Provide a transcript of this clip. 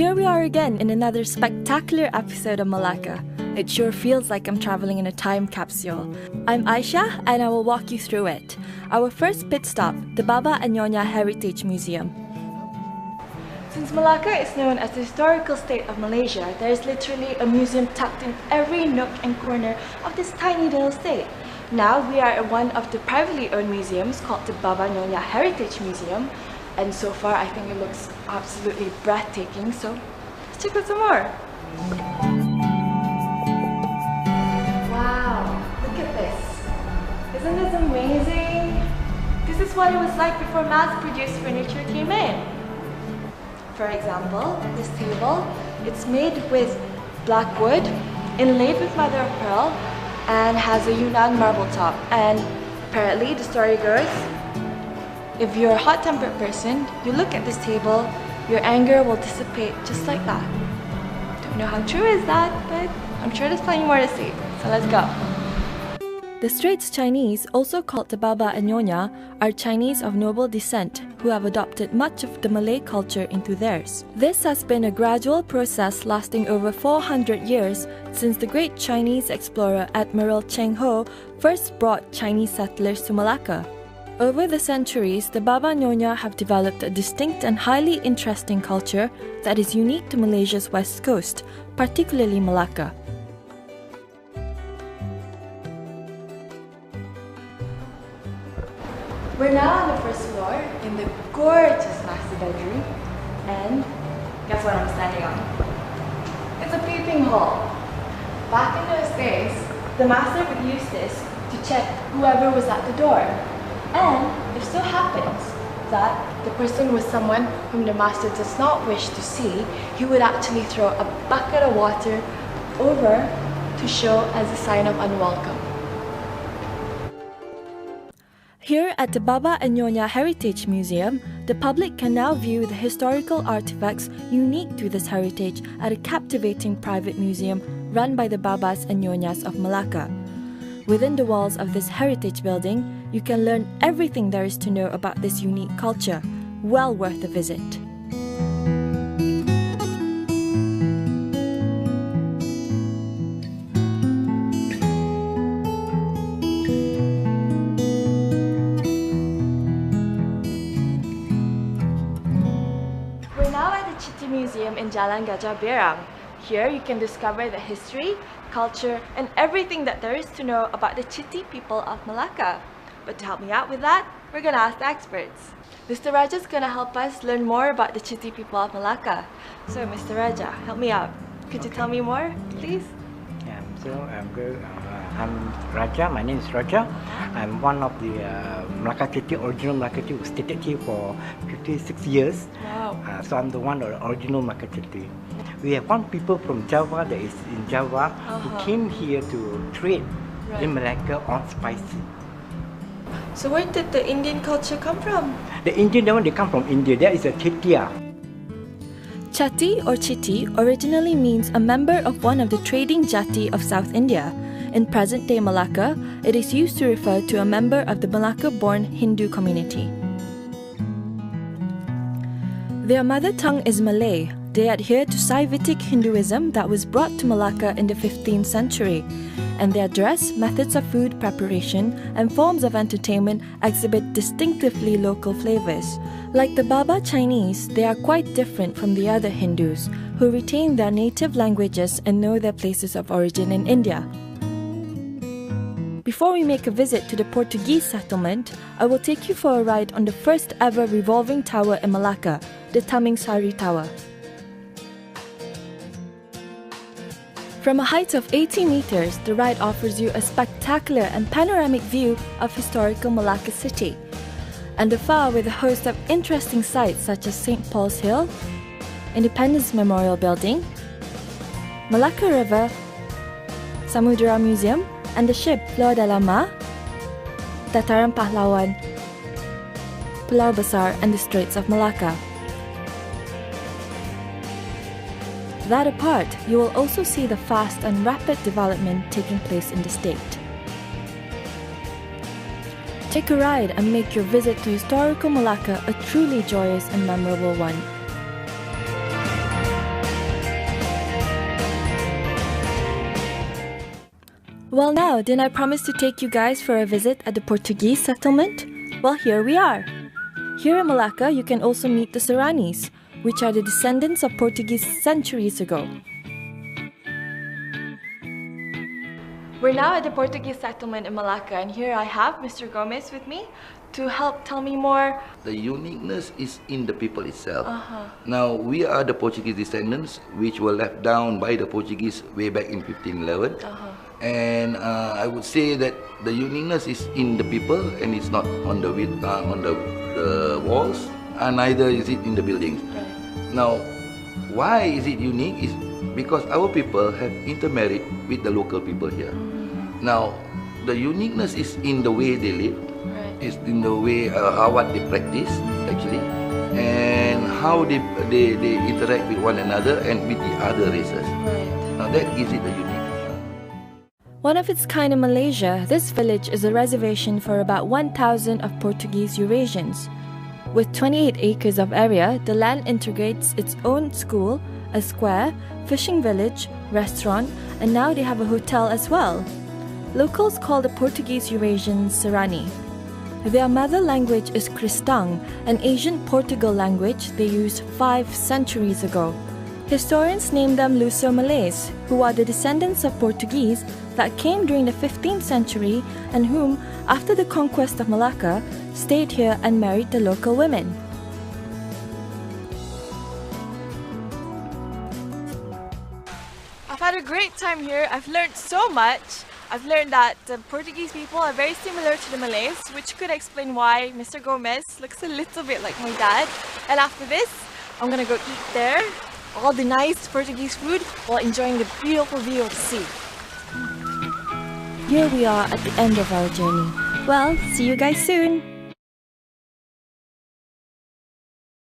Here we are again in another spectacular episode of Melaca. It sure feels like I'm traveling in a time capsule. I'm Aisha and I will walk you through it. Our first pit stop, the Baba and Nyonya Heritage Museum. Since Malacca is known as the historical state of Malaysia, there is literally a museum tucked in every nook and corner of this tiny little state. Now we are at one of the privately owned museums called the Baba Nyonya Heritage Museum, and so far I think it looks absolutely breathtaking, so let's check out some more. Wow, look at this. Isn't this amazing? This is what it was like before mass-produced furniture came in. For example, this table, it's made with black wood, inlaid with mother of pearl, and has a Yunnan marble top. And apparently, the story goes, if you're a hot-tempered person, you look at this table, your anger will dissipate just like that. Don't know how true is that, but I'm sure there's plenty more to see. So let's go. The Straits Chinese, also called the Baba and Nyonya, are Chinese of noble descent who have adopted much of the Malay culture into theirs. This has been a gradual process lasting over 400 years since the great Chinese explorer Admiral Cheng Ho first brought Chinese settlers to Malacca. Over the centuries, the Baba and Nyonya have developed a distinct and highly interesting culture that is unique to Malaysia's west coast, particularly Malacca. We're now on the first floor in the gorgeous master bedroom, and guess what I'm standing on? It's a peeping hole. Back in those days, the master would use this to check whoever was at the door. And it so happens that the person was someone whom the master does not wish to see, he would actually throw a bucket of water over to show as a sign of unwelcome. Here at the Baba and Nyonya Heritage Museum, the public can now view the historical artifacts unique to this heritage at a captivating private museum run by the Babas and Nyonyas of Malacca. Within the walls of this heritage building, you can learn everything there is to know about this unique culture. Well worth a visit. Museum in Jalan Gajah Berang. Here you can discover the history, culture, and everything that there is to know about the Chitty people of Malacca. But to help me out with that, we're gonna ask the experts. Mr. Raja is gonna help us learn more about the Chitty people of Malacca. So Mr. Raja, help me out. Could you tell me more, please? Yeah, so I'm Raja, my name is Raja. I'm one of the Malacca Chitty, original Malacca Chitty who stayed here for 56 years. Wow. So I'm the one of the original Malacca Chitty. We have one people from Java that is in Java who came here to trade in Malacca on spicy. So where did the Indian culture come from? The Indian, the one they come from India, there is a Chittiya. Chatti or Chitti originally means a member of one of the trading jati of South India. In present-day Malacca, it is used to refer to a member of the Malacca-born Hindu community. Their mother tongue is Malay. They adhere to Saivitic Hinduism that was brought to Malacca in the 15th century, and their dress, methods of food preparation, and forms of entertainment exhibit distinctively local flavors. Like the Baba Chinese, they are quite different from the other Hindus, who retain their native languages and know their places of origin in India. Before we make a visit to the Portuguese settlement, I will take you for a ride on the first ever revolving tower in Malacca, the Taming Sari Tower. From a height of 80 meters, the ride offers you a spectacular and panoramic view of historical Malacca city. And afar with a host of interesting sights such as St. Paul's Hill, Independence Memorial Building, Malacca River, Samudra Museum, and the ship Pulau Dalama, Dataran Pahlawan, Pulau Besar, and the Straits of Malacca. That apart, you will also see the fast and rapid development taking place in the state. Take a ride and make your visit to historical Malacca a truly joyous and memorable one. Well now, didn't I promise to take you guys for a visit at the Portuguese settlement? Well, here we are. Here in Melaca, you can also meet the Seranis, which are the descendants of Portuguese centuries ago. We're now at the Portuguese settlement in Malacca, and here I have Mr. Gomez with me to help tell me more. The uniqueness is in the people itself. Now, we are the Portuguese descendants, which were left down by the Portuguese way back in 1511. And I would say that the uniqueness is in the people, and it's not on the walls, and neither is it in the buildings. Now, why is it unique? Is because our people have intermarried with the local people here. Now, the uniqueness is in the way they live, is in the way what they practice actually, and how they interact with one another and with the other races. Now, that gives it a unique. One of its kind in Malaysia, this village is a reservation for about 1,000 of Portuguese Eurasians. With 28 acres of area, the land integrates its own school, a square, fishing village, restaurant, and now they have a hotel as well. Locals call the Portuguese Eurasians Serani. Their mother language is Kristang, an ancient Portugal language they used 5 centuries ago. Historians name them Luso Malays, who are the descendants of Portuguese that came during the 15th century and whom, after the conquest of Malacca, stayed here and married the local women. I've had a great time here. I've learned so much. I've learned that the Portuguese people are very similar to the Malays, which could explain why Mr. Gomez looks a little bit like my dad. And after this, I'm gonna go eat there, all the nice Portuguese food, while enjoying the beautiful view of the sea. Here we are at the end of our journey. Well, see you guys soon!